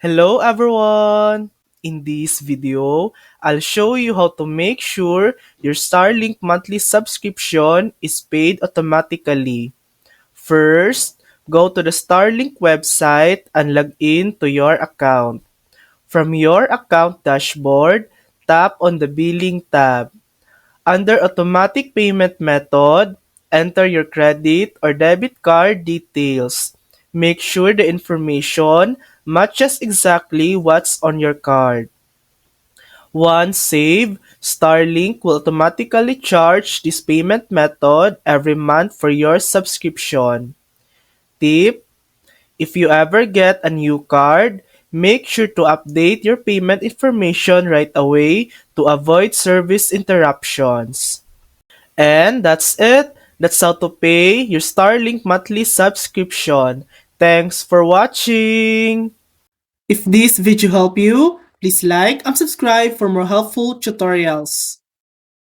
Hello everyone! In this video, I'll show you how to make sure your Starlink monthly subscription is paid automatically. First, go to the Starlink website and log in to your account. From your account dashboard, tap on the Billing tab. Under Automatic Payment Method, enter your credit or debit card details. Make sure the information matches exactly what's on your card. Once saved, Starlink will automatically charge this payment method every month for your subscription. Tip: if you ever get a new card, make sure to update your payment information right away to avoid service interruptions. And that's it. That's how to pay your Starlink monthly subscription. Thanks for watching. If this video helped you, please like and subscribe for more helpful tutorials.